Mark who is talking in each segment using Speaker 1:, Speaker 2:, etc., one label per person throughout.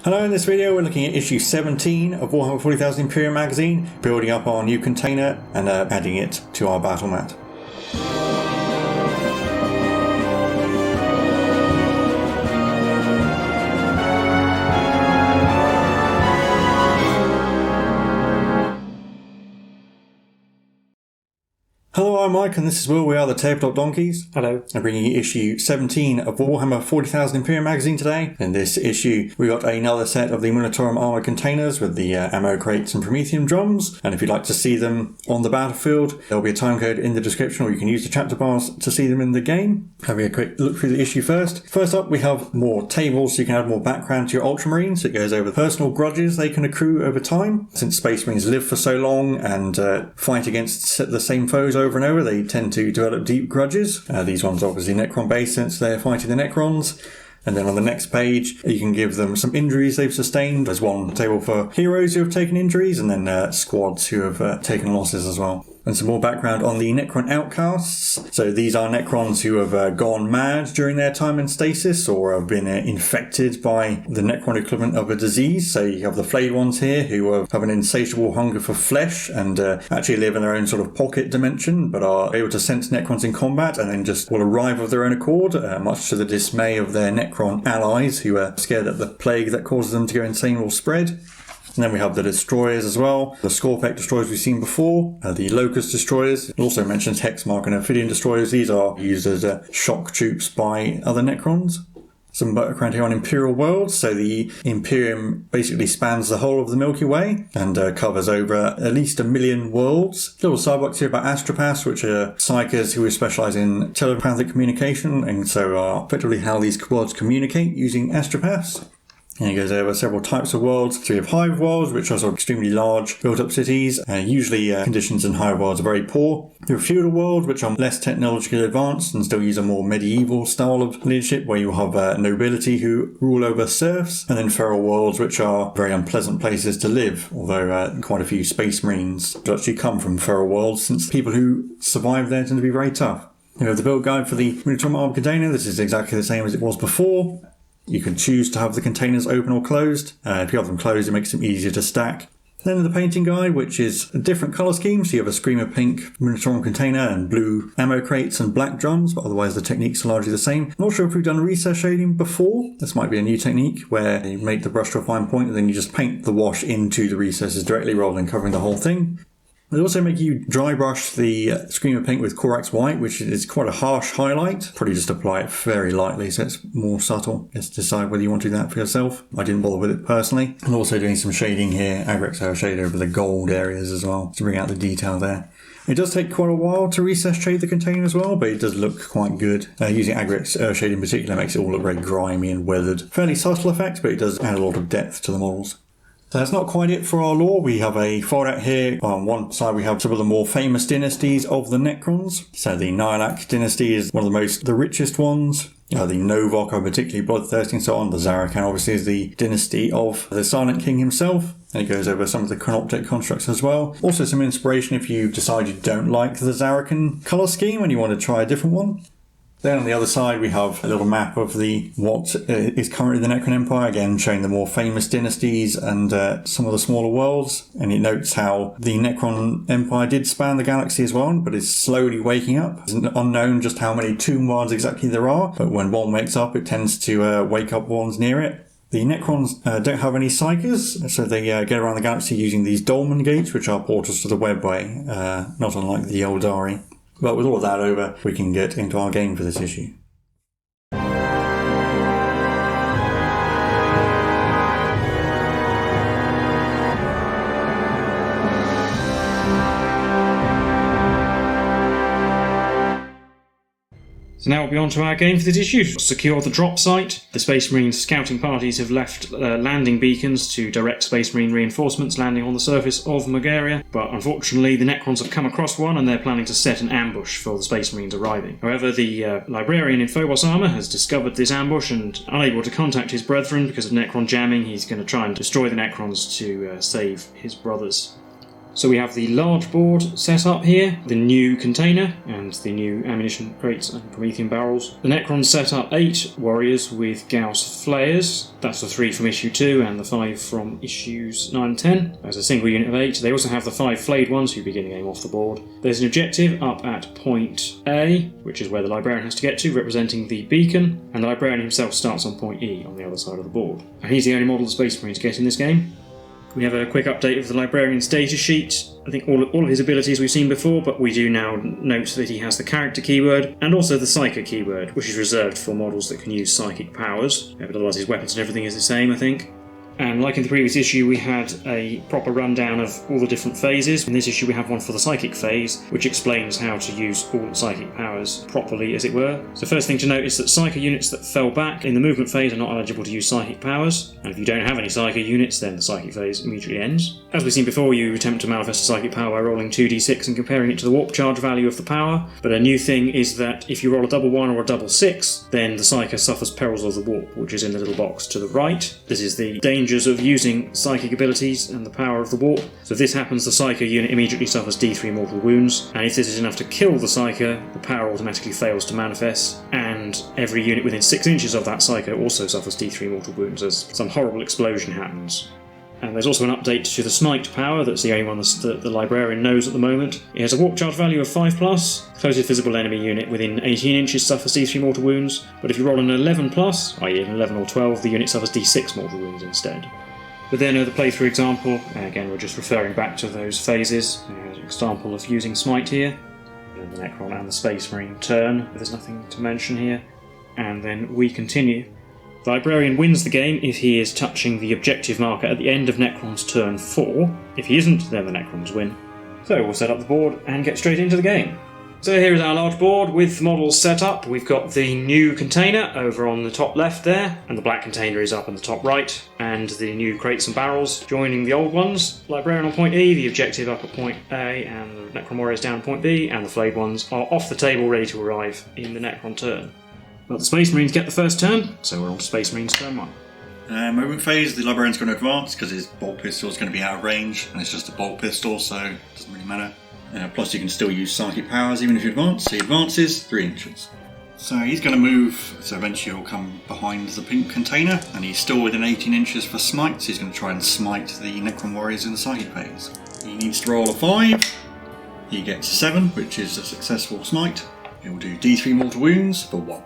Speaker 1: Hello, in this video we're looking at issue 17 of Warhammer 40,000 Imperium magazine, building up our new container and adding it to our battle mat. Hello, I'm Mike and this is Will. We are the Tabletop Donkeys.
Speaker 2: Hello.
Speaker 1: I'm bringing you issue 17 of Warhammer 40,000 Imperium magazine today. In this issue we got another set of the Munitorum Armoured Containers with the ammo crates and Prometheum drums, and if you'd like to see them on the battlefield there'll be a time code in the description, or you can use the chapter bars to see them in the game. Having a quick look through the issue first. First up we have more tables so you can add more background to your Ultramarines. It goes over the personal grudges they can accrue over time. Since Space Marines live for so long and fight against the same foes over and over, they tend to develop deep grudges. These ones are obviously Necron based since they're fighting the Necrons. And then on the next page you can give them some injuries they've sustained. There's one table for heroes who have taken injuries, and then squads who have taken losses as well. And some more background on the Necron outcasts. So these are Necrons who have gone mad during their time in stasis, or have been infected by the Necron equivalent of a disease. So you have the flayed ones here who have an insatiable hunger for flesh and actually live in their own sort of pocket dimension, but are able to sense Necrons in combat and then just will arrive of their own accord, much to the dismay of their Necron allies who are scared that the plague that causes them to go insane will spread. And then we have the destroyers as well. The Scorpec destroyers we've seen before, the Locust destroyers. It also mentions Hexmark and Ophidian destroyers. These are used as shock troops by other Necrons. Some background here on Imperial worlds. So the Imperium basically spans the whole of the Milky Way and covers over at least 1 million worlds. Little sidebox here about astropaths, which are psychers who specialise in telepathic communication, and so are effectively how these worlds communicate using astropaths. And it goes over several types of worlds. So we have hive worlds, which are sort of extremely large, built-up cities. Usually conditions in hive worlds are very poor. There are feudal worlds, which are less technologically advanced and still use a more medieval style of leadership, where you have nobility who rule over serfs. And then feral worlds, which are very unpleasant places to live, although quite a few Space Marines do actually come from feral worlds, since people who survive there tend to be very tough. You know, the build guide for the Munitorum Armoured Container, this is exactly the same as it was before. You can choose to have the containers open or closed. If you have them closed, it makes them easier to stack. Then the painting guide, which is a different colour scheme. So you have a Screamer pink Munitorum container and blue ammo crates and black drums, but otherwise the techniques are largely the same. I'm not sure if we've done recess shading before. This might be a new technique where you make the brush to a fine point and then you just paint the wash into the recesses directly rather than covering the whole thing. They also make you dry brush the Screamer Pink with Corax White, which is quite a harsh highlight. Probably just apply it very lightly so it's more subtle. Just decide whether you want to do that for yourself. I didn't bother with it personally. And also doing some shading here. Agrexo shade over the gold areas as well to bring out the detail there. It does take quite a while to recess shade the container as well, but it does look quite good. Using Agrex shade in particular makes it all look very grimy and weathered. Fairly subtle effect, but it does add a lot of depth to the models. So that's not quite it for our lore. We have a fold-out here. On one side we have some of the more famous dynasties of the Necrons. So the Nihilak dynasty is one of the richest ones. The Novok are particularly bloodthirsty and so on. The Zarakan obviously is the dynasty of the Silent King himself. And it goes over some of the chronoptic constructs as well. Also some inspiration if you decide you don't like the Zarakan colour scheme and you want to try a different one. Then on the other side we have a little map of what is currently the Necron Empire, again showing the more famous dynasties and some of the smaller worlds. And it notes how the Necron Empire did span the galaxy as well, but is slowly waking up. It's unknown just how many tomb worlds exactly there are, but when one wakes up it tends to wake up ones near it. The Necrons don't have any psychers, so they get around the galaxy using these dolmen gates, which are portals to the webway, not unlike the Eldari. But with all of that over, we can get into our game for this issue.
Speaker 2: So now we'll be on to our game for this issue. Secure the drop site. The Space Marine scouting parties have left landing beacons to direct Space Marine reinforcements landing on the surface of Megaria, but unfortunately the Necrons have come across one and they're planning to set an ambush for the Space Marines arriving. However, the Librarian in Phobos Armour has discovered this ambush and, unable to contact his brethren because of Necron jamming, he's going to try and destroy the Necrons to save his brothers. So we have the large board set up here, the new container, and the new ammunition crates and Promethean barrels. The Necrons set up 8 warriors with Gauss flayers. That's the 3 from issue 2 and the 5 from issues 9 and 10. As a single unit of 8. They also have the 5 flayed ones who begin getting off the board. There's an objective up at point A, which is where the Librarian has to get to, representing the beacon, and the Librarian himself starts on point E on the other side of the board. And he's the only model the Space Marines get in this game. We have a quick update of the Librarian's data sheet. I think all of his abilities we've seen before, but we do now note that he has the character keyword and also the psychic keyword, which is reserved for models that can use psychic powers. But otherwise his weapons and everything is the same, I think. And like in the previous issue, we had a proper rundown of all the different phases. In this issue, we have one for the psychic phase, which explains how to use all the psychic powers properly, as it were. So first thing to note is that psychic units that fell back in the movement phase are not eligible to use psychic powers. And if you don't have any psychic units, then the psychic phase immediately ends. As we've seen before, you attempt to manifest a psychic power by rolling 2d6 and comparing it to the warp charge value of the power. But a new thing is that if you roll a double 1 or a double 6, then the psyker suffers perils of the warp, which is in the little box to the right. This is the dangers of using psychic abilities and the power of the warp. So if this happens, the psyker unit immediately suffers D3 mortal wounds, and if this is enough to kill the psyker, the power automatically fails to manifest, and every unit within 6 inches of that psyker also suffers D3 mortal wounds as some horrible explosion happens. And there's also an update to the Smite power, that's the only one that the Librarian knows at the moment. It has a warp charge value of 5+, closest visible enemy unit within 18 inches suffers D3 mortal wounds, but if you roll an 11+, i.e. an 11 or 12, the unit suffers D6 mortal wounds instead. But then the playthrough example, again we're just referring back to those phases. There's an example of using Smite here, the Necron and the Space Marine turn, there's nothing to mention here. And then we continue. The Librarian wins the game if he is touching the objective marker at the end of Necron's turn 4. If he isn't, then the Necrons win. So we'll set up the board and get straight into the game. So here is our large board with the models set up. We've got the new container over on the top left there, and the black container is up on the top right, and the new crates and barrels joining the old ones. Librarian on point E, the objective up at point A, and the Necron warriors down at point B, and the flayed ones are off the table ready to arrive in the Necron turn. Well, the Space Marines get the first turn, so we're on to Space Marines turn 1.
Speaker 1: Movement phase, the Librarian's going to advance because his bolt pistol is going to be out of range, and it's just a bolt pistol, so it doesn't really matter. Plus you can still use psychic powers even if you advance. So he advances 3 inches. So he's going to move, so eventually he'll come behind the pink container, and he's still within 18 inches for smite, so he's going to try and smite the Necron warriors in the psychic phase. He needs to roll a 5. He gets 7, which is a successful smite. He will do D3 mortal wounds for 1.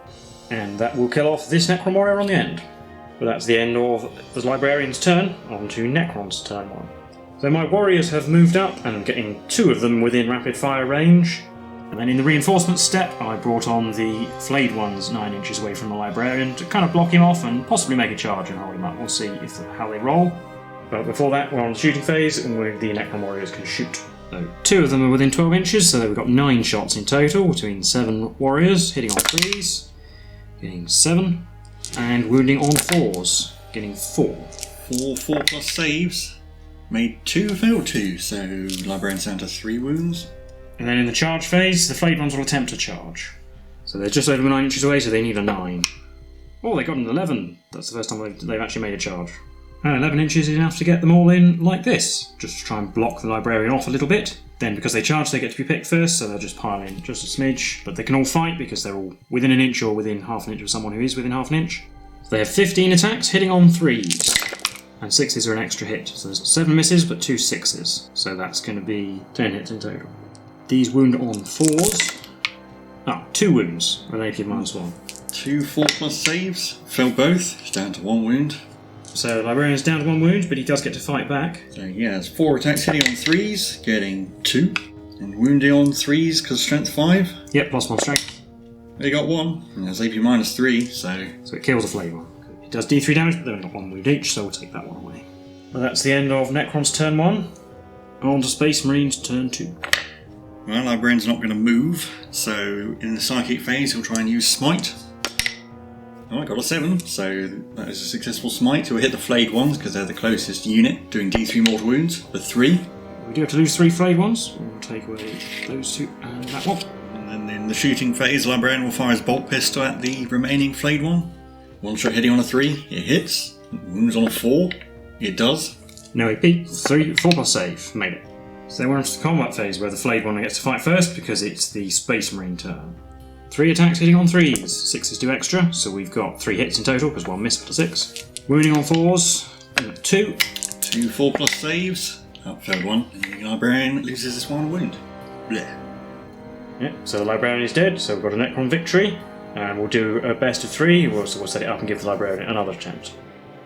Speaker 2: And that will kill off this Necron warrior on the end. But that's the end of the Librarian's turn, on to Necron's turn 1. So my warriors have moved up, and I'm getting 2 of them within rapid fire range. And then in the reinforcement step, I brought on the flayed ones 9 inches away from the Librarian to kind of block him off and possibly make a charge and hold him up. We'll see how they roll. But before that, we're on the shooting phase, and the Necron warriors can shoot. So 2 of them are within 12 inches, so we've got 9 shots in total between 7 warriors, hitting on 3s, getting 7, and wounding on 4s, getting 4.
Speaker 1: 4+ saves. Made 2, failed 2, so Librarian's down to 3 wounds.
Speaker 2: And then in the charge phase, the flayed ones will attempt to charge. So they're just over 9 inches away, so they need a 9. Oh, they got an 11. That's the first time they've actually made a charge. And 11 inches is enough to get them all in like this, just to try and block the Librarian off a little bit. Then because they charge, they get to be picked first, so they'll just pile in just a smidge. But they can all fight because they're all within an inch or within half an inch of someone who is within half an inch. So they have 15 attacks, hitting on 3s. And 6s are an extra hit, so there's 7 misses but 2 6s. So that's going to be 10 hits in total. These wound on 4s. 2 wounds, related -1.
Speaker 1: 2 4+ saves, failed both, he's down to 1 wound.
Speaker 2: So Librarian is down to 1 wound, but he does get to fight back.
Speaker 1: So yeah, it's 4 attacks hitting on 3s, getting 2. And wounding on 3s because strength 5.
Speaker 2: Yep, +1 strength.
Speaker 1: He got 1, and there's AP -3, so...
Speaker 2: So it kills a flayed one. It does D3 damage, but they've only got 1 wound each, so we'll take that one away. Well, that's the end of Necron's turn 1. On to Space Marines turn 2.
Speaker 1: Well, Librarian's not going to move, so in the psychic phase he'll try and use smite. Oh, I got a 7, so that is a successful smite. He'll hit the flayed ones because they're the closest unit, doing D3 mortal wounds for 3.
Speaker 2: We do have to lose 3 flayed ones. We'll take away those 2 and that one.
Speaker 1: And then in the shooting phase, Librarian will fire his bolt pistol at the remaining flayed one. 1 shot hitting on a 3, it hits. Wounds on a 4, it does.
Speaker 2: No AP, 4+ save, made it. So then we're on to the combat phase, where the flayed one gets to fight first because it's the Space Marine turn. 3 attacks hitting on 3s. 6s do extra, so we've got 3 hits in total because 1 missed for 6. Wounding on 4s. 2.
Speaker 1: 2 4+ saves. Failed 1. And the Librarian loses this 1 wound. Blech.
Speaker 2: Yeah, so the Librarian is dead, so we've got a Necron victory. And we'll do a best of 3. We'll set it up and give the Librarian another attempt.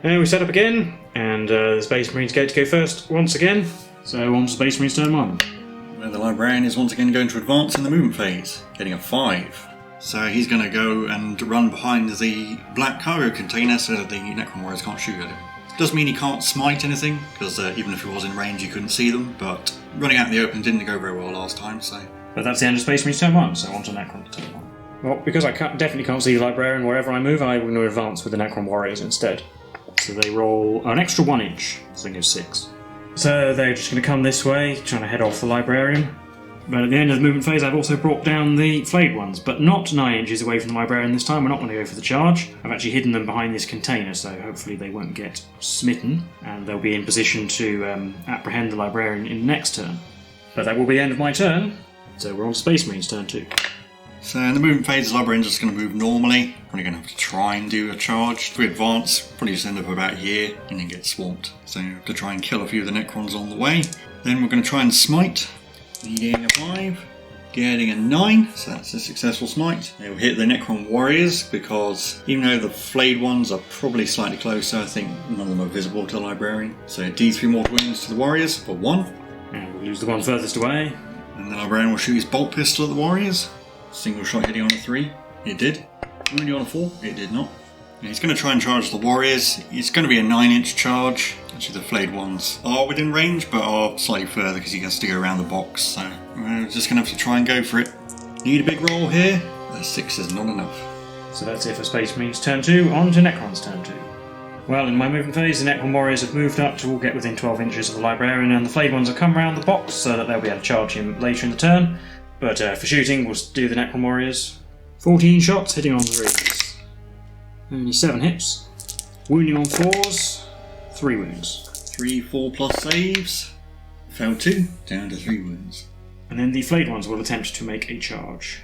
Speaker 2: And we set up again, and the Space Marines get to go first once again. So on to Space Marines turn 1.
Speaker 1: Where the Librarian is once again going to advance in the movement phase, getting a 5. So he's going to go and run behind the black cargo container so that the Necron warriors can't shoot at him. Doesn't mean he can't smite anything, because even if he was in range you couldn't see them, but running out in the open didn't go very well last time, so...
Speaker 2: But that's the end of Space Marines turn 1, so on to Necron turn 1. Well, because I definitely can't see the Librarian wherever I move, I'm going to advance with the Necron warriors instead. So they roll an extra 1 inch, so they go 6. So they're just going to come this way, trying to head off the Librarian. But at the end of the movement phase, I've also brought down the flayed ones, but not 9 inches away from the Librarian this time. We're not going to go for the charge. I've actually hidden them behind this container, so hopefully they won't get smitten, and they'll be in position to apprehend the Librarian in the next turn. But that will be the end of my turn, so we're on to Space Marines turn 2.
Speaker 1: So in the movement phase, the Librarian's just going to move normally. Probably going to have to try and do a charge. If we advance, probably just end up about here and then get swamped. So to try and kill a few of the Necrons on the way. Then we're going to try and smite. Needing a 5, getting a 9, so that's a successful smite. It will hit the Necron warriors because even though the flayed ones are probably slightly closer, I think none of them are visible to the Librarian. So D3 mortal wounds to the warriors for 1.
Speaker 2: And we'll lose the one furthest away.
Speaker 1: And the Librarian will shoot his bolt pistol at the warriors. Single shot hitting on a 3, it did. Wounding on a 4, it did not. And he's going to try and charge the warriors. It's going to be a 9-inch charge. Actually, the flayed ones are within range, but are slightly further because he has to go around the box. So we're just going to have to try and go for it. Need a big roll here. A 6 is not enough.
Speaker 2: So that's it for Space Marines turn 2. On to Necrons turn 2. Well, in my movement phase, the Necron warriors have moved up to all get within 12 inches of the Librarian, and the flayed ones have come around the box so that they'll be able to charge him later in the turn. But for shooting, we'll do the Necron warriors. 14 shots, hitting on 3s. Only 7 hits. Wounding on 4s. 3 wounds.
Speaker 1: 3 4+ saves. Failed 2, down to 3 wounds.
Speaker 2: And then the flayed ones will attempt to make a charge.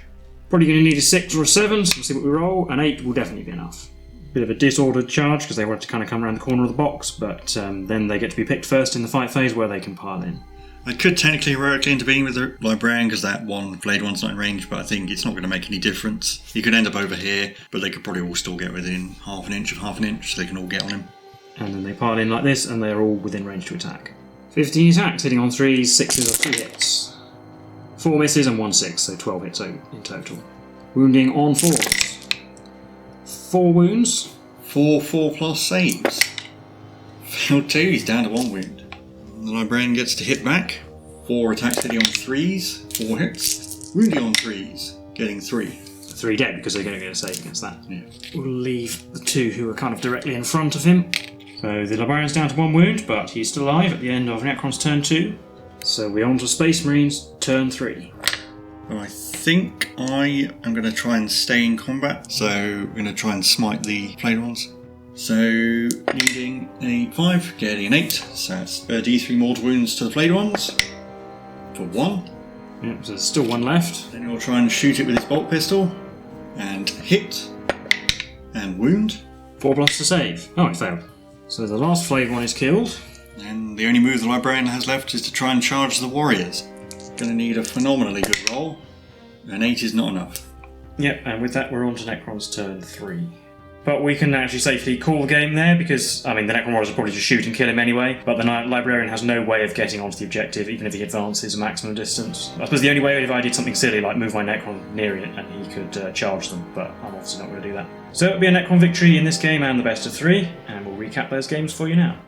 Speaker 2: Probably going to need a 6 or a 7, so we'll see what we roll. An 8 will definitely be enough. Bit of a disordered charge because they want to kind of come around the corner of the box, but then they get to be picked first in the fight phase where they can pile in.
Speaker 1: I could technically heroically intervene with the Librarian because that one flayed one's not in range, but I think it's not going to make any difference. He could end up over here, but they could probably all still get within half an inch of half an inch, so they can all get on him.
Speaker 2: And then they pile in like this, and they're all within range to attack. 15 attacks, hitting on 3s, 6s or 2 hits. 4 misses and 1 6, so 12 hits in total. Wounding on 4s. 4 wounds.
Speaker 1: 4 4+ saves. Failed 2, he's down to 1 wound. The Librarian gets to hit back. 4 attacks hitting on 3s, 4 hits. Wounding on 3s, getting 3.
Speaker 2: 3 dead because they're going to get a save against that.
Speaker 1: Yeah.
Speaker 2: We'll leave the 2 who are kind of directly in front of him. So the Librarian's down to 1 wound, but he's still alive at the end of Necron's turn 2. So we're on to Space Marines turn 3.
Speaker 1: Well, I think I am going to try and stay in combat. So we're going to try and smite the flayed ones. So, needing a 5, getting an 8, so that's D3 mortal wounds to the flayed ones, for 1.
Speaker 2: Yep, so there's still 1 left.
Speaker 1: Then he'll try and shoot it with his bolt pistol, and hit, and wound.
Speaker 2: 4+ to save. Oh, it failed. So the last flayed one is killed.
Speaker 1: And the only move the Librarian has left is to try and charge the warriors. Going to need a phenomenally good roll. An 8 is not enough.
Speaker 2: Yep, and with that we're on to Necron's turn 3. But we can actually safely call the game there because, I mean, the Necron Warriors will probably just shoot and kill him anyway, but the Librarian has no way of getting onto the objective, even if he advances a maximum distance. I suppose the only way if I did something silly like move my Necron near it and he could charge them, but I'm obviously not going to do that. So it'll be a Necron victory in this game and the best of 3, and we'll recap those games for you now.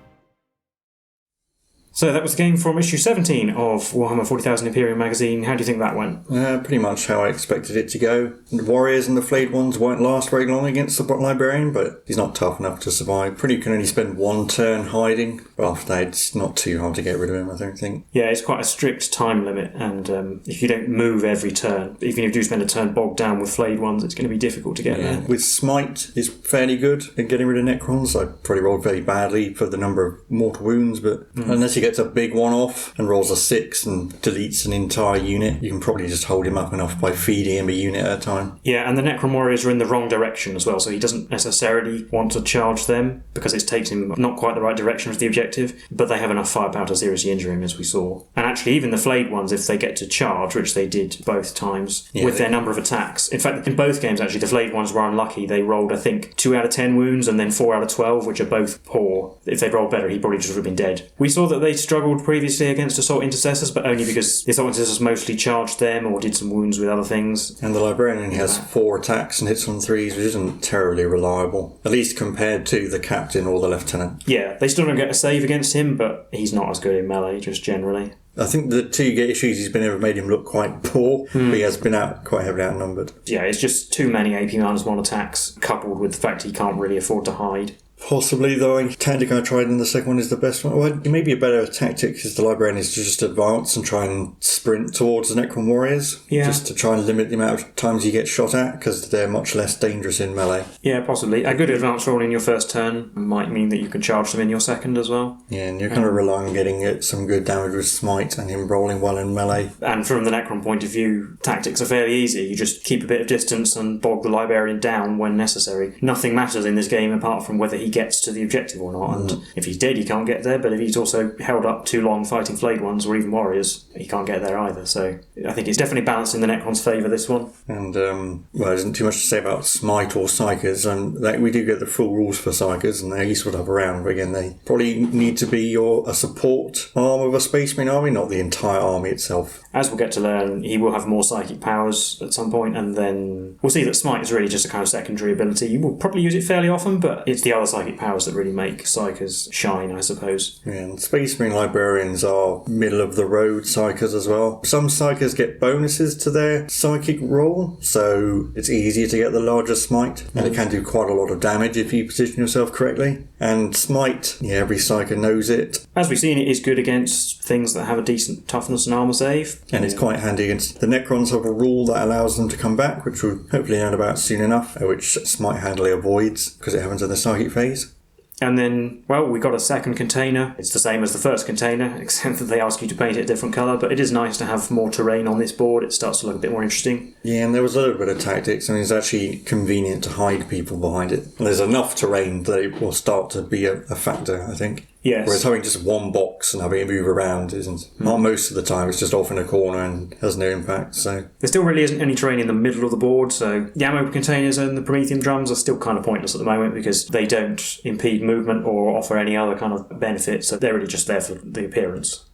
Speaker 2: So that was the game from issue 17 of Warhammer 40,000 Imperium magazine. How do you think that went?
Speaker 1: Pretty much how I expected it to go. The warriors and the flayed ones won't last very long against the Librarian, but he's not tough enough to survive. Pretty can only spend 1 turn hiding, but after that it's not too hard to get rid of him, I don't think.
Speaker 2: Yeah, it's quite a strict time limit, and if you don't move every turn, even if you do spend a turn bogged down with flayed ones, it's going to be difficult to get there.
Speaker 1: With Smite, it's fairly good in getting rid of Necrons. I probably rolled very badly for the number of mortal wounds, but unless you gets a big one off and rolls a 6 and deletes an entire unit, you can probably just hold him up enough by feeding him a unit at a time.
Speaker 2: Yeah, and the Necron warriors are in the wrong direction as well, so he doesn't necessarily want to charge them because it takes him not quite the right direction as the objective, but they have enough firepower to seriously injure him, as we saw. And actually, even the flayed ones, if they get to charge, which they did both times, with their number of attacks. In fact, in both games, actually, the flayed ones were unlucky. They rolled, I think, 2 out of 10 wounds and then 4 out of 12, which are both poor. If they'd rolled better, he probably just would have been dead. We saw that they struggled previously against Assault Intercessors, but only because the Assault Intercessors mostly charged them or did some wounds with other things.
Speaker 1: And the Librarian has 4 attacks and hits on 3s, which isn't terribly reliable, at least compared to the Captain or the Lieutenant.
Speaker 2: Yeah, they still don't get a save against him, but he's not as good in melee, just generally.
Speaker 1: I think the 2 issues he's been able made him look quite poor, but he has been quite heavily outnumbered.
Speaker 2: Yeah, it's just too many AP-1 attacks, coupled with the fact he can't really afford to hide.
Speaker 1: Possibly, though, the tactic I tried in the second one is the best one. Well, it may be a better tactic because the Librarian is to just advance and try and sprint towards the Necron warriors.
Speaker 2: Yeah.
Speaker 1: Just to try and limit the amount of times you get shot at because they're much less dangerous in melee.
Speaker 2: Yeah, possibly. A good advance roll in your first turn might mean that you can charge them in your second as well.
Speaker 1: Yeah, and you're kind of relying on getting some good damage with Smite and him rolling well in melee.
Speaker 2: And from the Necron point of view, tactics are fairly easy. You just keep a bit of distance and bog the Librarian down when necessary. Nothing matters in this game apart from whether he gets to the objective or not, and if he's dead he can't get there, but if he's also held up too long fighting flayed ones or even warriors, he can't get there either. So I think it's definitely balanced in the Necron's favour, this one.
Speaker 1: And well, there isn't too much to say about Smite or Psychers, and we do get the full rules for Psychers and they're useful to have around, but again they probably need to be a support arm of a Space Marine army, not the entire army itself.
Speaker 2: As we'll get to learn, he will have more psychic powers at some point, and then we'll see that Smite is really just a kind of secondary ability. You will probably use it fairly often, but it's the other psychic powers that really make Psychers shine, I suppose.
Speaker 1: Yeah, and Space Marine Librarians are middle-of-the-road Psychers as well. Some Psychers get bonuses to their psychic roll, so it's easier to get the larger Smite, and it can do quite a lot of damage if you position yourself correctly. And Smite, every Psyker knows it.
Speaker 2: As we've seen, it is good against things that have a decent toughness and armour save.
Speaker 1: And it's quite handy against the Necrons have a rule that allows them to come back, which we'll hopefully learn about soon enough, which Smite handily avoids because it happens in the psychic phase.
Speaker 2: And then, well, we got a second container. It's the same as the first container, except that they ask you to paint it a different colour, but it is nice to have more terrain on this board. It starts to look a bit more interesting. Yeah,
Speaker 1: and there was a little bit of tactics. I mean, it's actually convenient to hide people behind it. And there's enough terrain that it will start to be a factor, I think.
Speaker 2: Yes.
Speaker 1: Whereas having just one box and having it move around isn't. Not most of the time, it's just off in a corner and has no impact, so.
Speaker 2: There still really isn't any terrain in the middle of the board, so the ammo containers and the Prometheum drums are still kind of pointless at the moment because they don't impede movement or offer any other kind of benefit, so they're really just there for the appearance.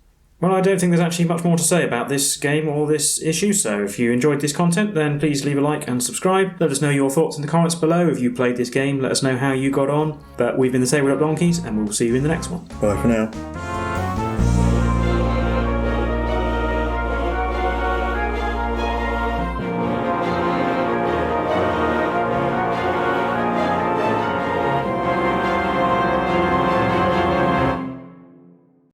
Speaker 2: Well, I don't think there's actually much more to say about this game or this issue, so if you enjoyed this content, then please leave a like and subscribe. Let us know your thoughts in the comments below. If you played this game, let us know how you got on. But we've been the Tabletop Donkeys, and we'll see you in the next one.
Speaker 1: Bye for now.